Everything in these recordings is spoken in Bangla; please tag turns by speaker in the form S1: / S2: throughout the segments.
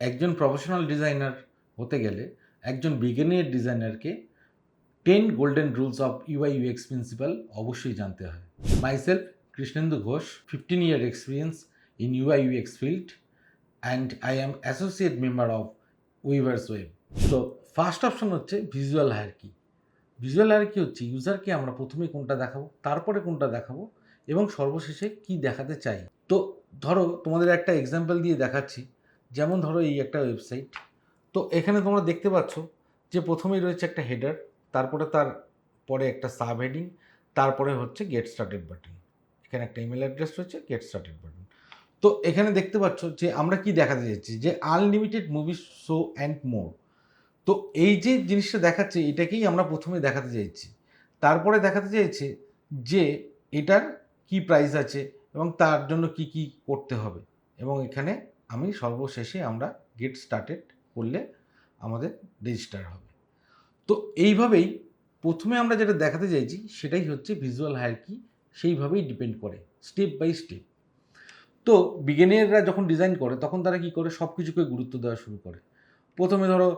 S1: একজন প্রফেশনাল ডিজাইনার হতে গেলে একজন বিগিনার ডিজাইনারকে 10 golden rules of UI UX principle অবশ্যই জানতে হয়। Myself Krishnendu Ghosh, 15 year experience in UI UX field, and I am associate member of Weavers Web. তো ফার্স্ট অপশন হচ্ছে ভিজুয়াল হায়ারার্কি। ভিজুয়াল হায়ারার্কি হচ্ছে ইউজারকে আমরা প্রথমে কোনটা দেখাবো, তারপরে কোনটা দেখাবো এবং সর্বশেষে কি দেখাতে চাই। তো ধরো তোমাদের একটা এক্সাম্পল দিয়ে দেখাচ্ছি। যেমন ধরো এই একটা ওয়েবসাইট, তো এখানে তোমরা দেখতে পাচ্ছ যে প্রথমেই রয়েছে একটা হেডার, তারপরে তার পরে একটা সাব হেডিং, তারপরে হচ্ছে গেট স্টার্টেড বাটন। এখানে একটা ইমেল অ্যাড্রেস রয়েছে, গেট স্টার্টেড বাটন। তো এখানে দেখতে পাচ্ছ যে আমরা কি দেখাতে চাইছি, যে unlimited movie show and more. তো এই যে জিনিসটা দেখাচ্ছে এটাকেই আমরা প্রথমে দেখাতে চাইছি। তারপরে দেখাতে চাইছে যে এটার কি প্রাইস আছে এবং তার জন্য কি কি করতে হবে, এবং এখানে আমি সর্বশেষে আমরা গেট স্টার্টেড করলে আমাদের রেজিস্টার হবে। তো এইভাবেই প্রথমে আমরা যেটা দেখাতে চাইছি সেটাই হচ্ছে ভিজুয়াল হায়ারার্কি, সেইভাবেই ডিপেন্ড করে স্টেপ বাই স্টেপ। তো বিগিনাররা যখন ডিজাইন করে তখন তারা কি করে, সব কিছুকে গুরুত্ব দেওয়া শুরু করে। প্রথমে ধরো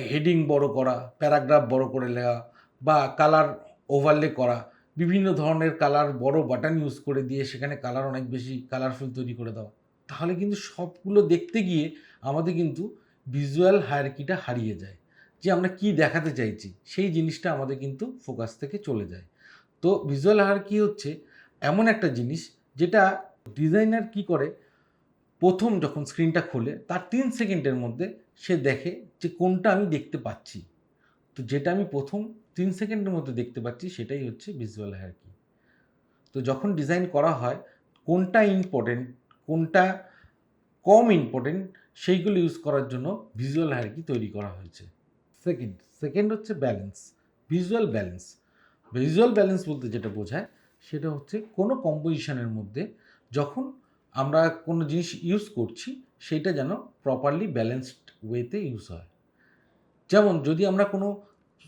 S1: হেডিং বড় করা, প্যারাগ্রাফ বড় করে লেখা, বা কালার ওভারলে করা, বিভিন্ন ধরনের কালার বড় বাটন ইউজ করে দিয়ে সেখানে কালার অনেক বেশি কালারফুল তৈরি করে দেওয়া। তাহলে কিন্তু সবগুলো দেখতে গিয়ে আমাদের কিন্তু ভিজুয়াল হায়ারার্কিটা হারিয়ে যায়, যে আমরা কি দেখাতে চাইছি সেই জিনিসটা আমাদের কিন্তু ফোকাস থেকে চলে যায়। তো ভিজুয়াল হায়ারার্কি হচ্ছে এমন একটা জিনিস যেটা ডিজাইনার কি করে, প্রথম যখন স্ক্রিনটা খোলে তার 3 সেকেন্ডের মধ্যে সে দেখে যে কোনটা আমি দেখতে পাচ্ছি। তো যেটা আমি প্রথম 3 সেকেন্ডের মধ্যে দেখতে পাচ্ছি সেটাই হচ্ছে ভিজুয়াল হায়ারার্কি। তো যখন ডিজাইন করা হয় কোনটা ইম্পর্টেন্ট, কোনটা কম ইম্পর্টেন্ট, সেইগুলো ইউজ করার জন্য ভিজুয়াল হায়ারার্কি তৈরি করা হয়েছে। সেকেন্ড হচ্ছে balance, visual balance. Visual balance বলতে যেটা বোঝায় সেটা হচ্ছে কোনো কম্পোজিশনের মধ্যে যখন আমরা কোনো জিনিস ইউজ করছি সেটা যেন প্রপারলি ব্যালেন্সড ওয়েতে ইউজ হয়। যেমন যদি আমরা কোনো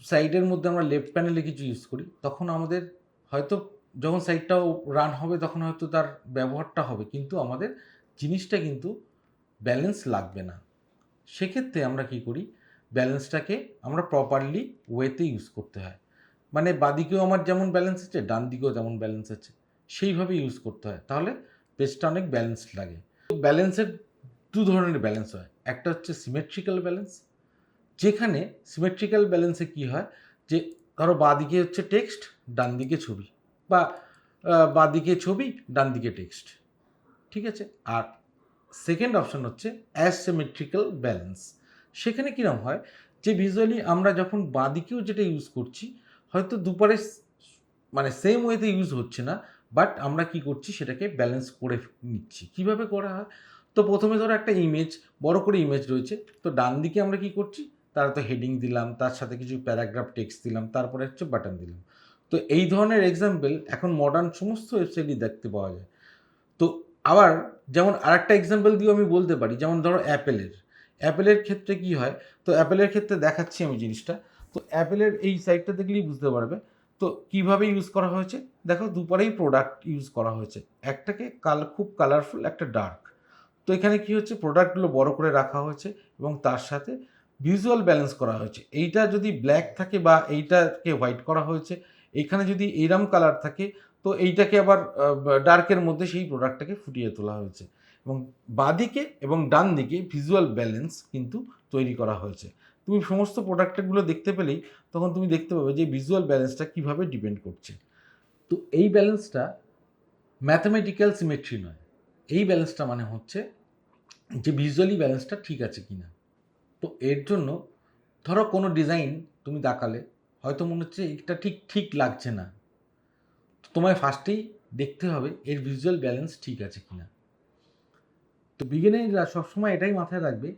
S1: সাইটের মধ্যে আমরা লেফট প্যানেলে কিছু ইউজ করি, তখন আমাদের হয়তো যখন সাইটটাও রান হবে তখন হয়তো তার ব্যবহারটা হবে, কিন্তু আমাদের জিনিসটা কিন্তু ব্যালেন্স লাগবে না। সেক্ষেত্রে আমরা কি করি, ব্যালেন্সটাকে আমরা প্রপারলি ওয়েতে ইউজ করতে হয়। মানে বাদিকেও আমার যেমন ব্যালেন্স আছে, ডান দিকেও যেমন ব্যালেন্স আছে, সেইভাবে ইউজ করতে হয়, তাহলে পেজটা অনেক ব্যালেন্সড লাগে। ব্যালেন্সের দু ধরনের ব্যালেন্স হয়, একটা হচ্ছে সিমেট্রিক্যাল ব্যালেন্স, যেখানে সিমেট্রিক্যাল ব্যালেন্সে কি হয়, যে ধরো বাদিকে হচ্ছে টেক্সট, ডান দিকে ছবি, বা বাদিকে ছবি ডান দিকে টেক্সট, ঠিক আছে। আর সেকেন্ড অপশন হচ্ছে অ্যাসিমেট্রিক্যাল ব্যালেন্স। সেখানে কীরকম হয়, যে ভিজুয়ালি আমরা যখন বাঁদিকেও যেটা ইউজ করছি হয়তো দুপারে মানে সেম ওয়েতে ইউজ হচ্ছে না, বাট আমরা কি করছি সেটাকে ব্যালেন্স করে নিচ্ছি। কিভাবে করা হয়, তো প্রথমে ধরো একটা ইমেজ, বড় করে ইমেজ রয়েছে, তো ডান দিকে আমরা কি করছি, তার তো হেডিং দিলাম, তার সাথে কিছু প্যারাগ্রাফ টেক্সট দিলাম, তারপরে হচ্ছে বাটন দিলাম। তো এই ধরনের এক্সাম্পল এখন মডার্ন সমস্ত ওয়েবসাইটই দেখতে পাওয়া যায়। তো আবার যেমন আরেকটা এক্সাম্পল দিয়েও আমি বলতে পারি, যেমন ধরো অ্যাপেলের ক্ষেত্রে কি হয়, তো অ্যাপেলের ক্ষেত্রে দেখাচ্ছি আমি জিনিসটা। তো অ্যাপেলের এই সাইটটা দেখলেই বুঝতে পারবে তো কিভাবে ইউজ করা হয়েছে। দেখো দুপারেই প্রোডাক্ট ইউজ করা হয়েছে, একটাকে খুব কালারফুল, একটা ডার্ক। তো এখানে কি হচ্ছে, প্রোডাক্টগুলো বড় করে রাখা হয়েছে এবং তার সাথে ভিজুয়াল ব্যালেন্স করা হয়েছে। এইটা যদি ব্ল্যাক থাকে বা এইটাকে হোয়াইট করা হয়েছে, এইখানে যদি এইরকম কালার থাকে তো এইটাকে আবার ডার্কের মধ্যে সেই প্রোডাক্টটাকে ফুটিয়ে তোলা হয়েছে, এবং বাঁদিকে এবং ডান দিকে ভিজুয়াল ব্যালেন্স কিন্তু তৈরি করা হয়েছে। তুমি সমস্ত প্রোডাক্টগুলো দেখতে পেলেই তখন তুমি দেখতে পাবে যে ভিজুয়াল ব্যালেন্সটা কীভাবে ডিপেন্ড করছে। তো এই ব্যালেন্সটা ম্যাথামেটিক্যাল সিমেট্রি নয়, এই ব্যালেন্সটা মানে হচ্ছে যে ভিজুয়ালি ব্যালেন্সটা ঠিক আছে কিনা। তো এর জন্য ধরো কোনো ডিজাইন তুমি দেখালে হয়তো মনে হচ্ছে এটা ঠিক লাগছে না, তো তোমায় ফার্স্টেই দেখতে হবে এর ভিজুয়াল ব্যালেন্স ঠিক আছে কিনা। তো বিজ্ঞানীরা সবসময় এটাই মাথায় রাখবে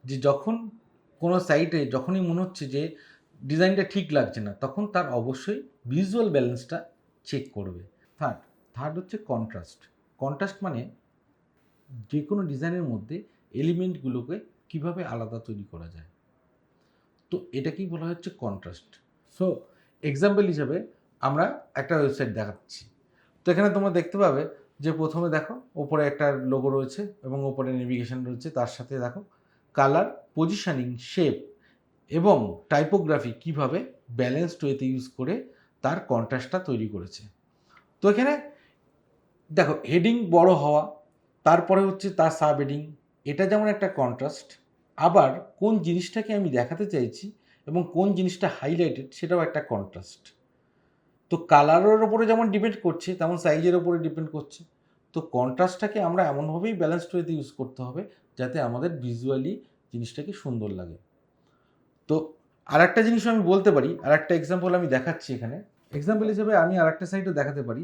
S1: যে যখন কোনো সাইটে যখনই মনে হচ্ছে যে ডিজাইনটা ঠিক লাগছে না, তখন তার অবশ্যই ভিজুয়াল ব্যালেন্সটা চেক করবে। থার্ড হচ্ছে কন্ট্রাস্ট মানে যে কোনো ডিজাইনের মধ্যে এলিমেন্টগুলোকে কিভাবে আলাদা তৈরি করা যায়, তো এটাকেই বলা হচ্ছে কন্ট্রাস্ট। সো এক্সাম্পল হিসাবে আমরা একটা ওয়েবসাইট দেখাচ্ছি। তো এখানে তোমরা দেখতে পাবে যে প্রথমে দেখো ওপরে একটা লোগো রয়েছে এবং ওপরে নেভিগেশন রয়েছে, তার সাথে দেখো কালার, পজিশনিং, শেপ এবং টাইপোগ্রাফি কিভাবে ব্যালেন্সড ওয়েতে ইউজ করে তার কন্ট্রাস্টটা তৈরি করেছে। তো এখানে দেখো হেডিং বড় হওয়া, তারপরে হচ্ছে তার সাব হেডিং, এটা যেমন একটা কন্ট্রাস্ট, আবার কোন জিনিসটাকে আমি দেখাতে চাইছি এবং কোন জিনিসটা হাইলাইটেড সেটাও একটা কন্ট্রাস্ট। তো কালারের ওপরে যেমন ডিপেন্ড করছে তেমন সাইজের ওপরে ডিপেন্ড করছে। তো কন্ট্রাস্টটাকে আমরা এমনভাবেই ব্যালেন্সড ওয়েতে ইউজ করতে হবে যাতে আমাদের ভিজুয়ালি জিনিসটাকে সুন্দর লাগে। তো আর একটা জিনিসও আমি বলতে পারি, আর একটা এক্সাম্পল আমি দেখাচ্ছি এখানে। এক্সাম্পল হিসেবে আমি আর একটা সাইটও দেখাতে পারি।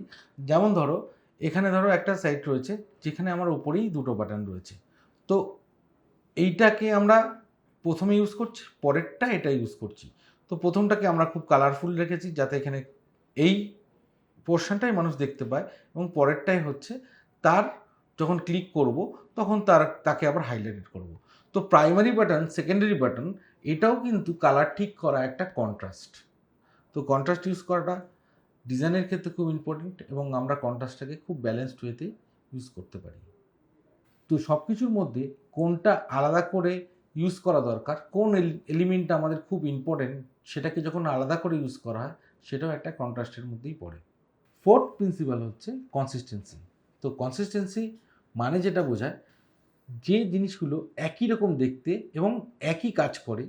S1: যেমন ধরো এখানে ধরো একটা সাইট রয়েছে যেখানে আমার উপরেই দুটো বাটন রয়েছে। তো এইটাকে আমরা প্রথমে ইউজ করছি, পরেরটা এটা ইউজ করছি। তো প্রথমটাকে আমরা খুব কালারফুল রেখেছি যাতে এখানে এই পোর্শনটাই মানুষ দেখতে পায়, এবং পরেরটাই হচ্ছে তার যখন ক্লিক করব তখন তাকে আবার হাইলাইটেড করব। তো প্রাইমারি বাটন, সেকেন্ডারি বাটন, এটাও কিন্তু কালার ঠিক করা একটা কন্ট্রাস্ট। তো কন্ট্রাস্ট ইউজ করাটা ডিজাইনের ক্ষেত্রে খুব ইম্পর্টেন্ট, এবং আমরা কন্ট্রাস্টটাকে খুব ব্যালেন্সড ওয়েতে ইউজ করতে পারি। তো সব কিছুর মধ্যে কোনটা আলাদা করে ইউজ করা দরকার, কোন এলিমেন্টটা আমাদের খুব ইম্পর্টেন্ট, সেটাকে যখন আলাদা করে ইউজ করা হয় সেটাও একটা কন্ট্রাস্টের মধ্যেই পড়ে। ফোর্থ প্রিন্সিপাল হচ্ছে কনসিস্টেন্সি। তো কনসিস্টেন্সি মানে যেটা বোঝায় যে জিনিসগুলো একই রকম দেখতে এবং একই কাজ করে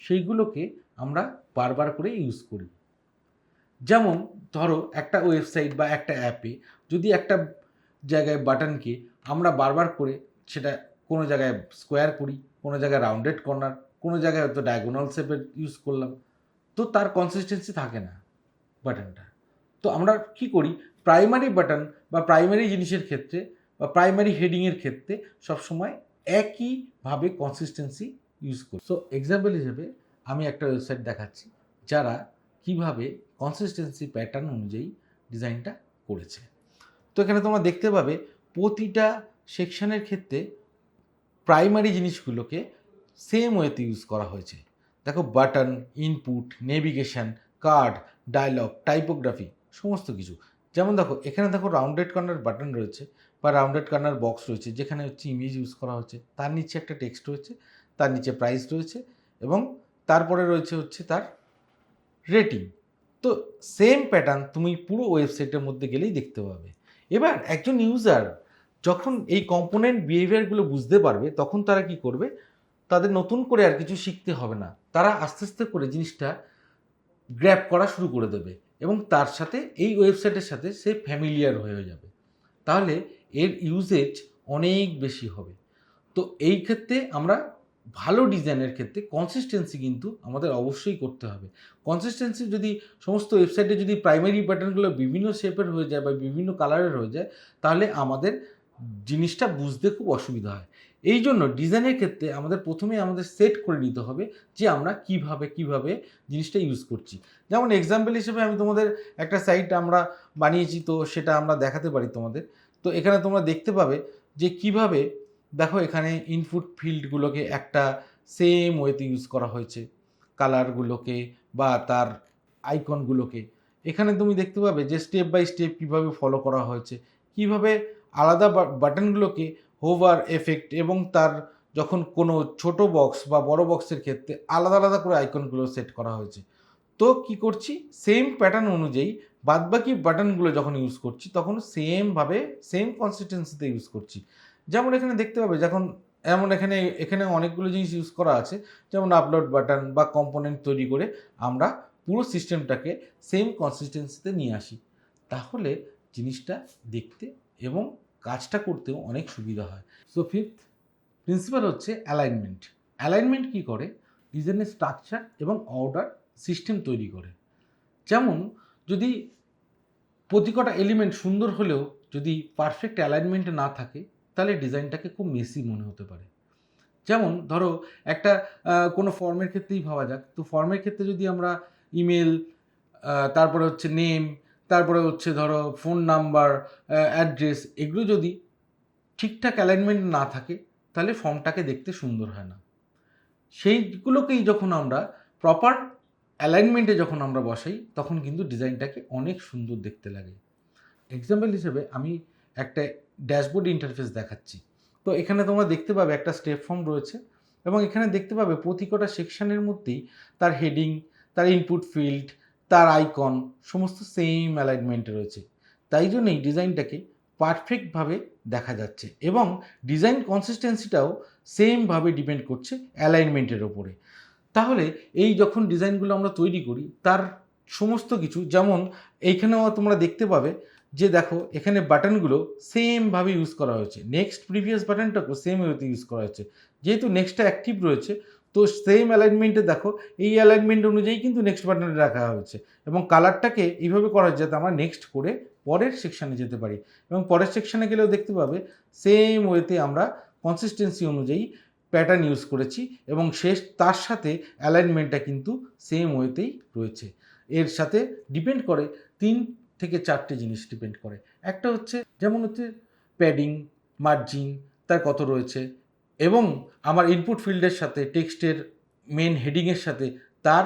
S1: সেইগুলোকে আমরা বারবার করে ইউজ করি। যেমন ধরো একটা ওয়েবসাইট বা একটা অ্যাপে যদি একটা জায়গায় বাটনকে আমরা বারবার করে সেটা কোনো জায়গায় স্কোয়ার করি, কোনো জায়গায় রাউন্ডেড কর্নার, কোনো জায়গায় হয়তো ডায়াগোনাল শেপের ইউজ করলাম, তো তার কনসিস্টেন্সি থাকে না বাটনটা। তো আমরা কি করি, প্রাইমারি বাটন বা প্রাইমারি জিনিসের ক্ষেত্রে বা প্রাইমারি হেডিংয়ের ক্ষেত্রে সবসময় একইভাবে কনসিস্টেন্সি ইউজ করি। সো এক্সাম্পল হিসেবে আমি একটা ওয়েবসাইট দেখাচ্ছি যারা কিভাবে কনসিস্টেন্সি প্যাটার্ন অনুযায়ী ডিজাইনটা করেছে। তো এখানে তোমরা দেখতে পাবে প্রতিটা সেকশনের ক্ষেত্রে প্রাইমারি জিনিসগুলোকে সেম ওয়েতে ইউজ করা হয়েছে। দেখো button, input, navigation, card, dialog, typography, সমস্ত কিছু। যেমন দেখো এখানে দেখো রাউন্ডেড কর্নার বাটন রয়েছে বা রাউন্ডেড কর্নার বক্স রয়েছে যেখানে হচ্ছে ইমেজ ইউজ করা হচ্ছে, তার নিচে একটা টেক্সট রয়েছে, তার নিচে প্রাইস রয়েছে এবং তারপরে রয়েছে হচ্ছে তার রেটিং। তো সেম প্যাটার্ন তুমি পুরো ওয়েবসাইটের মধ্যে গেলেই দেখতে পাবে। এবার একজন ইউজার যখন এই কম্পোনেন্ট বিহেভিয়ারগুলো বুঝতে পারবে তখন তারা কি করবে, তাদের নতুন করে আর কিছু শিখতে হবে না, তারা আস্তে আস্তে করে জিনিসটা গ্র্যাব করা শুরু করে দেবে এবং তার সাথে এই ওয়েবসাইটের সাথে সে ফ্যামিলিয়ার হয়ে যাবে। তাহলে এর ইউজেজ অনেক বেশি হবে। তো এই ক্ষেত্রে আমরা ভালো ডিজাইনের ক্ষেত্রে কনসিস্টেন্সি কিন্তু আমাদের অবশ্যই করতে হবে। কনসিস্টেন্সি যদি সমস্ত ওয়েবসাইটে যদি প্রাইমারি প্যাটার্নগুলো বিভিন্ন শেপের হয়ে যায় বা বিভিন্ন কালারের হয়ে যায় তাহলে আমাদের জিনিসটা বুঝতে খুব অসুবিধা হয়। এই জন্য ডিজাইনের ক্ষেত্রে আমাদের প্রথমে আমাদের সেট করে নিতে হবে যে আমরা কিভাবে জিনিসটা ইউজ করছি। যেমন এক্সাম্পল হিসেবে আমি তোমাদের একটা সাইট আমরা বানিয়েছি, তো সেটা আমরা দেখাতে পারি তোমাদের। তো এখানে তোমরা দেখতে পাবে যে কিভাবে, দেখো এখানে ইনপুট ফিল্ডগুলোকে একটা সেম ওয়েতে ইউজ করা হয়েছে, কালারগুলোকে বা তার আইকনগুলোকে। এখানে তুমি দেখতে পাবে যে স্টেপ বাই স্টেপ কীভাবে ফলো করা হয়েছে, কিভাবে আলাদা বাটনগুলোকে হোভার এফেক্ট এবং তার যখন কোনো ছোট বক্স বা বড় বক্সের ক্ষেত্রে আলাদা আলাদা করে আইকনগুলো সেট করা হয়েছে। তো কি করছি, সেম প্যাটার্ন অনুযায়ী বাদবাকি বাটনগুলো যখন ইউজ করছি তখন সেমভাবে সেম কনসিস্টেন্সিতে ইউজ করছি। যেমন এখানে দেখতে পাবে যখন এখানে অনেকগুলো জিনিস ইউজ করা আছে, যেমন আপলোড বাটন বা কম্পোনেন্ট তৈরি করে আমরা পুরো সিস্টেমটাকে সেম কনসিস্টেন্সিতে নিয়ে আসি। তাহলে জিনিসটা দেখতে এবং কাজটা করতেও অনেক সুবিধা হয়। সো ফিফথ প্রিন্সিপাল হচ্ছে অ্যালাইনমেন্ট। অ্যালাইনমেন্ট কী করে, ডিজাইনের স্ট্রাকচার এবং অর্ডার সিস্টেম তৈরি করে। যেমন যদি প্রতিকটা এলিমেন্ট সুন্দর হলেও যদি পারফেক্ট অ্যালাইনমেন্ট না থাকে তাহলে ডিজাইনটাকে খুব মেসি মনে হতে পারে। যেমন ধরো একটা কোনো ফর্মের ক্ষেত্রেই ভাবা যাক, তো ফর্মের ক্ষেত্রে যদি আমরা ইমেল, তারপরে হচ্ছে নেম, তারপরে হচ্ছে ধরো ফোন নাম্বার, অ্যাড্রেস, এগুলো যদি ঠিকঠাক অ্যালাইনমেন্ট না থাকে তাহলে ফর্মটাকে দেখতে সুন্দর হয় না। সেইগুলোকেই যখন আমরা প্রপার অ্যালাইনমেন্টে যখন আমরা বসাই তখন কিন্তু ডিজাইনটাকে অনেক সুন্দর দেখতে লাগে। এক্সাম্পল হিসেবে আমি একটা ড্যাশবোর্ড ইন্টারফেস দেখাচ্ছি। তো এখানে তোমরা দেখতে পাবে একটা স্টেপ ফর্ম রয়েছে এবং এখানে দেখতে পাবে প্রতি কটা সেকশনের মধ্যেই তার হেডিং, তার ইনপুট ফিল্ড, তার আইকন সমস্ত সেম অ্যালাইনমেন্টে রয়েছে। তাই জন্যই ডিজাইনটাকে পারফেক্টভাবে দেখা যাচ্ছে এবং ডিজাইন কনসিস্টেন্সিটাও সেমভাবে ডিপেন্ড করছে অ্যালাইনমেন্টের ওপরে। তাহলে এই যখন ডিজাইনগুলো আমরা তৈরি করি তার সমস্ত কিছু, যেমন এইখানেও তোমরা দেখতে পাবে যে দেখো এখানে বাটনগুলো সেমভাবে ইউজ করা হয়েছে, নেক্সট প্রিভিয়াস বাটনটাকেও সেম ওয়েতে ইউজ করা হয়েছে। যেহেতু নেক্সটটা অ্যাক্টিভ রয়েছে তো সেম অ্যালাইনমেন্টে দেখো এই অ্যালাইনমেন্ট অনুযায়ী কিন্তু নেক্সট বাটনে রাখা হয়েছে এবং কালারটাকে এইভাবে করা হয়েছে যাতে আমরা নেক্সট করে পরের সেকশানে যেতে পারি এবং পরের সেকশানে গেলেও দেখতে পাবে সেম ওয়েতে আমরা কনসিস্টেন্সি অনুযায়ী প্যাটার্ন ইউজ করেছি এবং তার সাথে অ্যালাইনমেন্টটা কিন্তু সেম ওয়েতেই রয়েছে। এর সাথে ডিপেন্ড করে 3 থেকে 4টে জিনিস ডিপেন্ড করে। একটা হচ্ছে যেমন হচ্ছে প্যাডিং, মার্জিন তার কত রয়েছে এবং আমার ইনপুট ফিল্ডের সাথে টেক্সটের মেন হেডিংয়ের সাথে তার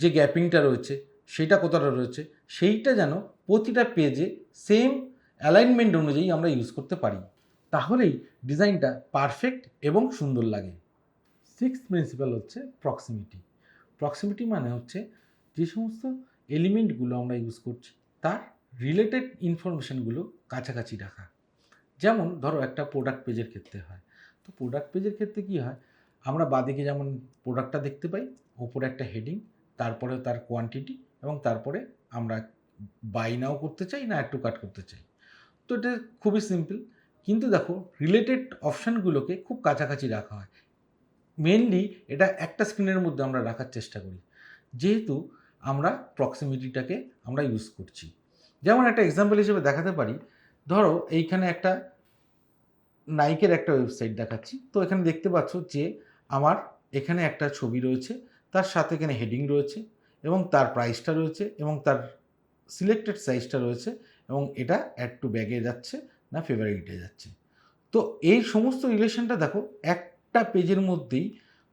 S1: যে গ্যাপিংটা রয়েছে সেটা কতটা রয়েছে, সেইটা যেন প্রতিটা পেজে সেম অ্যালাইনমেন্ট অনুযায়ী আমরা ইউজ করতে পারি, তাহলেই ডিজাইনটা পারফেক্ট এবং সুন্দর লাগে। 6th প্রিন্সিপাল হচ্ছে প্রক্সিমিটি। প্রক্সিমিটি মানে হচ্ছে যে সমস্ত এলিমেন্টগুলো আমরা ইউজ করছি তার রিলেটেড ইনফরমেশানগুলো কাছাকাছি রাখা। যেমন ধরো একটা প্রোডাক্ট পেজের ক্ষেত্রে হয়, তো প্রোডাক্ট পেজের ক্ষেত্রে কী হয়, আমরা বাদিকে যেমন প্রোডাক্টটা দেখতে পাই, ওপরে একটা হেডিং, তারপরে তার কোয়ান্টিটি এবং তারপরে আমরা বাই নাও করতে চাই না একটু কাট করতে চাই। তো এটা খুবই সিম্পল, কিন্তু দেখো রিলেটেড অপশানগুলোকে খুব কাছাকাছি রাখা হয়। মেনলি এটা একটা স্ক্রিনের মধ্যে আমরা রাখার চেষ্টা করি, যেহেতু আমরা প্রক্সিমিটিটাকে আমরা ইউজ করছি। যেমন একটা এক্সাম্পল হিসেবে দেখাতে পারি, ধরো এইখানে একটা নাইকের একটা ওয়েবসাইট দেখাচ্ছি, তো এখানে দেখতে পাচ্ছ যে আমার এখানে একটা ছবি রয়েছে, তার সাথে এখানে হেডিং রয়েছে এবং তার প্রাইসটা রয়েছে এবং তার সিলেক্টেড সাইজটা রয়েছে এবং এটা অ্যাড টু ব্যাগে যাচ্ছে না ফেভারিটে যাচ্ছে। তো এই সমস্ত রিলেশনটা দেখো একটা পেজের মধ্যেই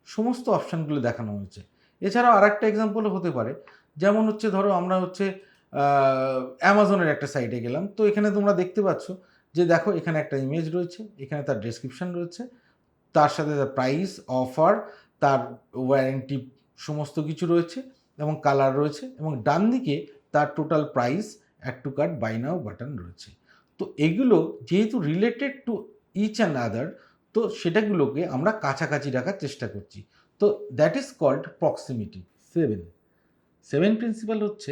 S1: সমস্ত অপশানগুলো দেখানো হয়েছে। এছাড়াও আর একটা এক্সাম্পলও হতে পারে, যেমন হচ্ছে ধরো আমরা হচ্ছে অ্যামাজনের একটা সাইটে গেলাম, তো এখানে তোমরা দেখতে পাচ্ছ যে দেখো এখানে একটা ইমেজ রয়েছে, এখানে তার ডেসক্রিপশান রয়েছে, তার সাথে তার প্রাইস, অফার, তার ওয়ারেন্টি সমস্ত কিছু রয়েছে এবং কালার রয়েছে এবং ডান দিকে তার total price, add to cart, buy now button রয়েছে। তো এগুলো যেহেতু related to each and other, তো সেটাগুলোকে আমরা কাছাকাছি রাখার চেষ্টা করছি, তো that is called proximity. 7 principle হচ্ছে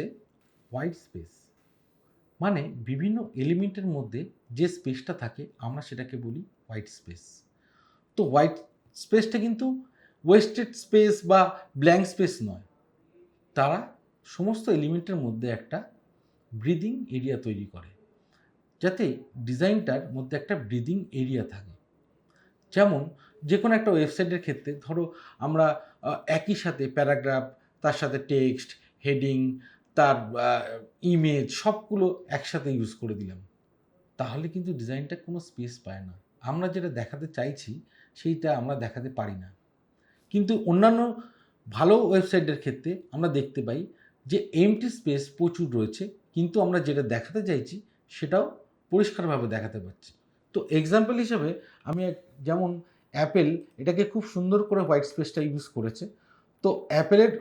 S1: হোয়াইট স্পেস। মানে বিভিন্ন এলিমেন্টের মধ্যে যে স্পেসটা থাকে আমরা সেটাকে বলি হোয়াইট স্পেস। তো হোয়াইট স্পেসটা কিন্তু ওয়েস্টেড স্পেস বা ব্ল্যাঙ্ক স্পেস নয়, তারা সমস্ত এলিমেন্টের মধ্যে একটা ব্রিদিং এরিয়া তৈরি করে, যাতে ডিজাইনটার মধ্যে একটা ব্রিদিং এরিয়া থাকে। যেমন যে কোনো একটা ওয়েবসাইটের ক্ষেত্রে ধরো আমরা একই সাথে প্যারাগ্রাফ, তার সাথে টেক্সট, হেডিং, তার ইমেজ সবগুলো একসাথে ইউজ করে দিলাম, তাহলে কিন্তু ডিজাইনটা কোনো স্পেস পায় না, আমরা যেটা দেখাতে চাইছি সেইটা আমরা দেখাতে পারি না। কিন্তু অন্যান্য ভালো ওয়েবসাইটের ক্ষেত্রে আমরা দেখতে পাই যে এমটি স্পেস প্রচুর রয়েছে, কিন্তু আমরা যেটা দেখাতে চাইছি সেটাও পরিষ্কারভাবে দেখাতে পারছি। তো এক্সাম্পল হিসেবে আমি যেমন অ্যাপেল এটাকে খুব সুন্দর করে হোয়াইট স্পেসটা ইউজ করেছে। তো অ্যাপেলের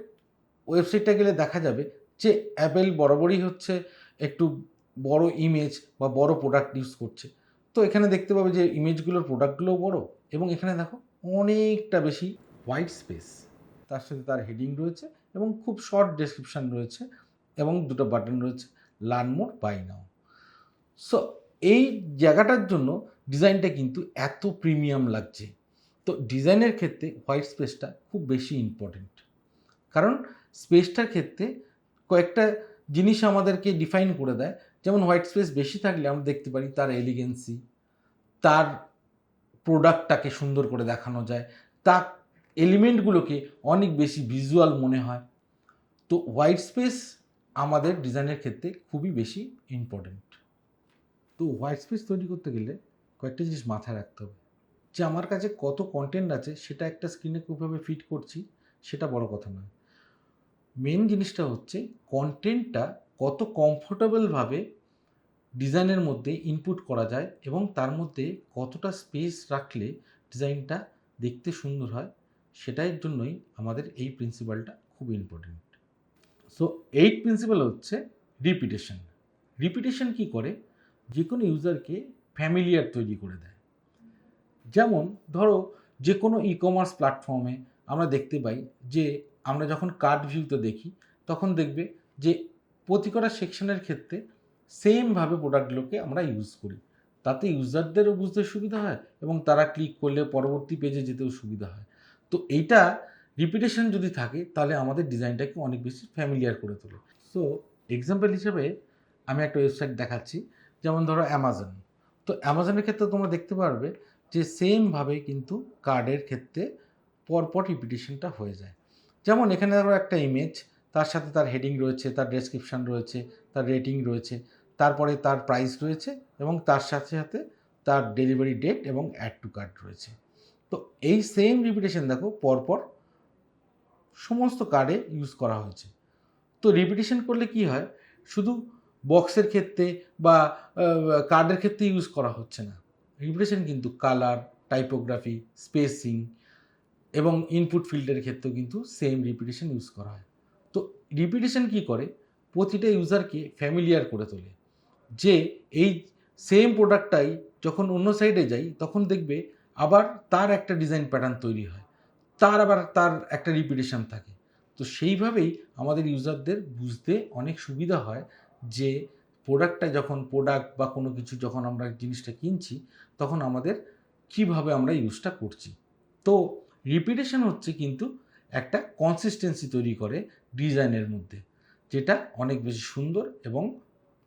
S1: ওয়েবসাইটটা গেলে দেখা যাবে যে অ্যাপেল বরাবরই হচ্ছে একটু বড় ইমেজ বা বড় প্রোডাক্ট ইউজ করছে। তো এখানে দেখতে পাবে যে ইমেজগুলোর প্রোডাক্টগুলোও বড় এবং এখানে দেখো অনেকটা বেশি হোয়াইট স্পেস, তার সাথে তার হেডিং রয়েছে এবং খুব শর্ট ডেসক্রিপশান রয়েছে এবং দুটো বাটন রয়েছে, learn more, buy now. So এই জায়গাটার জন্য ডিজাইনটা কিন্তু এত প্রিমিয়াম লাগছে। তো ডিজাইনের ক্ষেত্রে হোয়াইট স্পেসটা খুব বেশি ইম্পর্টেন্ট, কারণ স্পেসটার ক্ষেত্রে কয়েকটা জিনিস আমাদেরকে ডিফাইন করে দেয়। যেমন হোয়াইট স্পেস বেশি থাকলে আমরা দেখতে পারি তার এলিগেন্সি, তার প্রোডাক্টটাকে সুন্দর করে দেখানো যায়, তার এলিমেন্টগুলোকে অনেক বেশি ভিজুয়াল মনে হয়। তো হোয়াইট স্পেস আমাদের ডিজাইনের ক্ষেত্রে খুবই বেশি ইম্পর্টেন্ট। তো হোয়াইট স্পেস তৈরি করতে গেলে কয়েকটা জিনিস মাথায় রাখতে হবে, যে আমার কাছে কত কন্টেন্ট আছে সেটা একটা স্ক্রিনে কীভাবে ফিট করছি সেটা বড় কথা নয়, মেন জিনিসটা হচ্ছে কন্টেন্টটা কত কমফোর্টেবলভাবে ডিজাইনের মধ্যে ইনপুট করা যায় এবং তার মধ্যে কতটা স্পেস রাখলে ডিজাইনটা দেখতে সুন্দর হয়, সেটার জন্যই আমাদের এই প্রিন্সিপালটা খুব ইম্পর্টেন্ট। সো 8 প্রিন্সিপাল হচ্ছে রিপিটেশন। রিপিটেশন কি করে? যে কোনো ইউজারকে ফ্যামিলিয়ার তৈরি করে দেয়। যেমন ধরো যে কোনো ই কমার্স প্ল্যাটফর্মে আমরা দেখতে পাই যে আমরা যখন কার্ট ভিউতে দেখি তখন দেখবে যে প্রতি কটা সেকশনের ক্ষেত্রে সেমভাবে প্রোডাক্টগুলোকে আমরা ইউজ করি। তাতে ইউজারদেরও বুঝতে সুবিধা হয় এবং তারা ক্লিক করলে পরবর্তী পেজে যেতেও সুবিধা হয়। তো এইটা রিপিটেশন যদি থাকে তাহলে আমাদের ডিজাইনটাকে অনেক বেশি ফ্যামিলিয়ার করে তোলে। সো এক্সাম্পল হিসেবে আমি একটা ওয়েবসাইট দেখাচ্ছি, যেমন ধরো অ্যামাজন। তো অ্যামাজনের ক্ষেত্রে তোমরা দেখতে পারবে যে সেমভাবে কিন্তু কার্ডের ক্ষেত্রে পরপর রিপিটেশনটা হয়ে যায়। যেমন এখানে ধরো একটা ইমেজ, তার সাথে তার হেডিং রয়েছে, তার ডেসক্রিপশান রয়েছে, তার রেটিং রয়েছে, তারপরে তার প্রাইস রয়েছে এবং তার সাথে সাথে তার ডেলিভারি ডেট এবং অ্যাড টু কার্ট রয়েছে। তো এই সেম রিপিটেশন দেখো পরপর সমস্ত কার্ডে ইউজ করা হয়েছে। তো রিপিটেশন করলে কি হয়, শুধু বক্সের ক্ষেত্রে বা কার্ডের ক্ষেত্রে ইউজ করা হচ্ছে না, রিপিটেশন কিন্তু কালার, টাইপোগ্রাফি, স্পেসিং এবং ইনপুট ফিল্ডের ক্ষেত্রেও কিন্তু সেম রিপিটেশন ইউজ করা হয়। তো রিপিটেশন কি করে, প্রতিটা ইউজারকে ফ্যামিলিয়ার করে তোলে যে এই সেম প্রোডাক্টটাই যখন অন্য সাইডে যাই তখন দেখবে আবার তার একটা ডিজাইন প্যাটার্ন তৈরি হয়, তার আবার তার একটা রিপিটেশন থাকে। তো সেইভাবেই আমাদের ইউজারদের বুঝতে অনেক সুবিধা হয় যে প্রোডাক্টটা যখন প্রোডাক্ট বা কোনো কিছু যখন আমরা জিনিসটা কিনছি তখন আমাদের কিভাবে আমরা ইউজটা করছি। তো রিপিটেশন হচ্ছে কিন্তু একটা কনসিস্টেন্সি তৈরি করে ডিজাইনের মধ্যে, যেটা অনেক বেশি সুন্দর এবং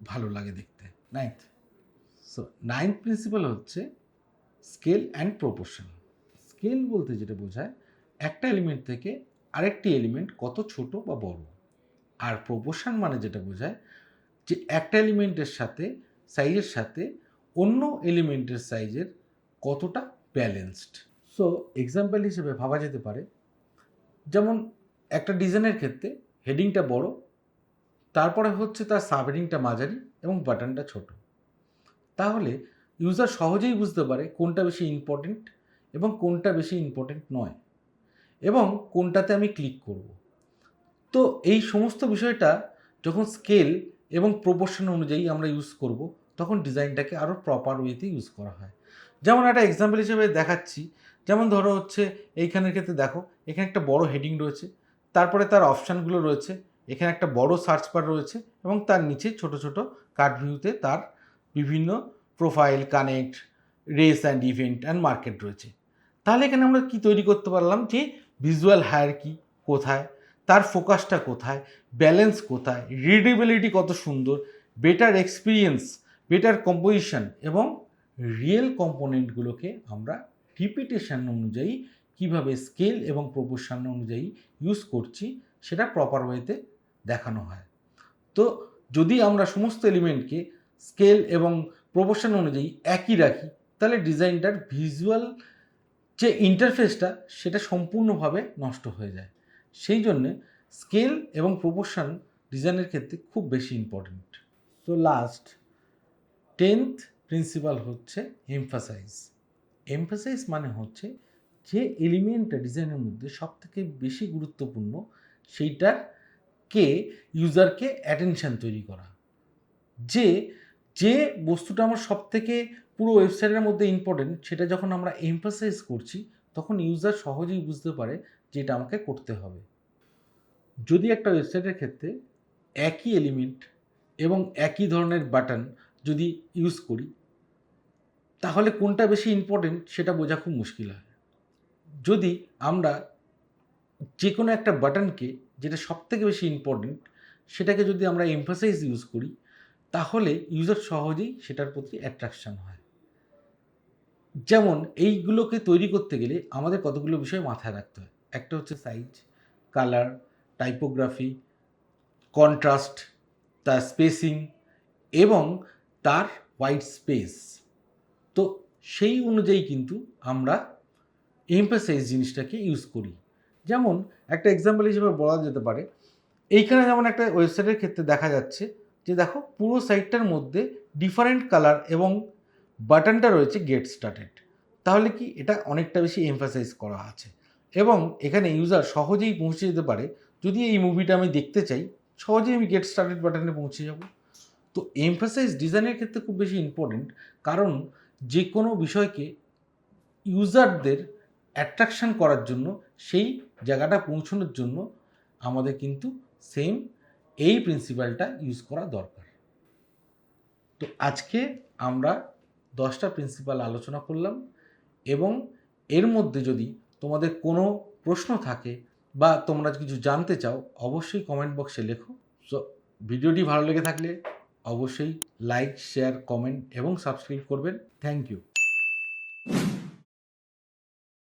S1: ভালো লাগে দেখতে। নাইন্থ প্রিন্সিপাল হচ্ছে স্কেল অ্যান্ড প্রপোর্শন। স্কেল বলতে যেটা বোঝায় একটা এলিমেন্ট থেকে আরেকটি এলিমেন্ট কত ছোট বা বড়, আর প্রপোর্শন মানে যেটা বোঝায় যে একটা এলিমেন্টের সাথে সাইজের সাথে অন্য এলিমেন্টের সাইজের কতটা ব্যালেন্সড। সো এক্সাম্পল হিসেবে ভাবা যেতে পারে, যেমন একটা ডিজাইনের ক্ষেত্রে হেডিংটা বড়, তারপরে হচ্ছে তার সাবহেডিংটা মাঝারি এবং বাটনটা ছোট। তাহলে ইউজার সহজেই বুঝতে পারে কোনটা বেশি ইম্পর্টেন্ট এবং কোনটা বেশি ইম্পর্টেন্ট নয় এবং কোনটাতে আমি ক্লিক করব। তো এই সমস্ত বিষয়টা যখন স্কেল এবং প্রপোর্শন অনুযায়ী আমরা ইউজ করব তখন ডিজাইনটাকে আরও প্রপার ওয়েতে ইউজ করা হয়। যেমন একটা এক্সাম্পল হিসেবে দেখাচ্ছি, যেমন ধরো হচ্ছে এইখানের ক্ষেত্রে দেখো এখানে একটা বড় হেডিং রয়েছে, তারপরে তার অপশানগুলো রয়েছে, এখানে একটা বড় সার্চ বার রয়েছে এবং তার নিচে ছোট ছোট কার্ট ভিউতে তার বিভিন্ন profile, connect, race and event and market রয়েছে। তাহলে এখানে আমরা কি তৈরি করতে পারলাম যে ভিজুয়াল হায়ারার্কি কোথায়, তার ফোকাসটা কোথায়, ব্যালেন্স কোথায়, রিডেবিলিটি কত সুন্দর, বেটার এক্সপিরিয়েন্স, বেটার কম্পোজিশন এবং রিয়েল কম্পোনেন্টগুলোকে আমরা রিপিটেশন অনুযায়ী কিভাবে স্কেল এবং প্রপোর্শন অনুযায়ী ইউজ করছি সেটা প্রপার ওয়েতে দেখানো হয়। তো যদি আমরা সমস্ত এলিমেন্টকে স্কেল এবং প্রপোর্শন অনুযায়ী একই রাখি তাহলে ডিজাইনটার ভিজুয়াল যে ইন্টারফেসটা সেটা সম্পূর্ণভাবে নষ্ট হয়ে যায়। সেই জন্যে স্কেল এবং প্রপোর্শন ডিজাইনের ক্ষেত্রে খুব বেশি important. So last 10th principal হচ্ছে এমফাসাইজ। এমফাসাইজ মানে হচ্ছে যে এলিমেন্টটা ডিজাইনের মধ্যে সবথেকে বেশি গুরুত্বপূর্ণ সেইটাকে ইউজারকে অ্যাটেনশন তৈরি করা। যে যে বস্তুটা আমার সবথেকে পুরো ওয়েবসাইটের মধ্যে ইম্পর্টেন্ট সেটা যখন আমরা এমফাসাইজ করছি তখন ইউজার সহজেই বুঝতে পারে যে এটা আমাকে করতে হবে। যদি একটা ওয়েবসাইটের ক্ষেত্রে একই এলিমেন্ট এবং একই ধরনের বাটন যদি ইউজ করি তাহলে কোনটা বেশি ইম্পর্টেন্ট সেটা বোঝা খুব মুশকিল হয়। যদি আমরা যে কোনো একটা বাটনকে যেটা সবথেকে বেশি ইম্পর্টেন্ট সেটাকে যদি আমরা এমফাসাইজ ইউজ করি তাহলে ইউজার সহজেই সেটার প্রতি অ্যাট্রাকশান হয়। যেমন এইগুলোকে তৈরি করতে গেলে আমাদের কতগুলো বিষয় মাথায় রাখতে হয়। একটা হচ্ছে সাইজ, কালার, টাইপোগ্রাফি, কন্ট্রাস্ট, তার স্পেসিং এবং তার হোয়াইট স্পেস। তো সেই অনুযায়ী কিন্তু আমরা এমফাসাইজ জিনিসটাকে ইউজ করি। যেমন একটা এক্সাম্পল হিসেবে বলা যেতে পারে, এইখানে যেমন একটা ওয়েবসাইটের ক্ষেত্রে দেখা যাচ্ছে যে দেখো পুরো সাইটটার মধ্যে ডিফারেন্ট কালার এবং বাটনটা রয়েছে গেট স্টার্টেড। তাহলে কি এটা অনেকটা বেশি এমফাসাইজ করা আছে এবং এখানে ইউজার সহজেই পৌঁছে যেতে পারে। যদি এই মুভিটা আমি দেখতে চাই, সহজেই আমি গেট স্টার্টেড বাটনে পৌঁছে যাব। তো এমফাসাইজ ডিজাইনের ক্ষেত্রে খুব বেশি ইম্পর্টেন্ট, কারণ যে কোনো বিষয়কে ইউজারদের অ্যাট্রাকশন করার জন্য, সেই জায়গাটা পৌঁছানোর জন্য আমাদের কিন্তু সেম এই প্রিন্সিপালটা ইউজ করা দরকার। তো আজকে আমরা 10টা প্রিন্সিপাল আলোচনা করলাম, এবং এর মধ্যে যদি তোমাদের কোনো প্রশ্ন থাকে বা তোমরা কিছু জানতে চাও, অবশ্যই কমেন্ট বক্সে লেখো। সো ভিডিওটি ভালো লেগে থাকলে অবশ্যই লাইক, শেয়ার, কমেন্ট এবং সাবস্ক্রাইব করবেন। Thank you.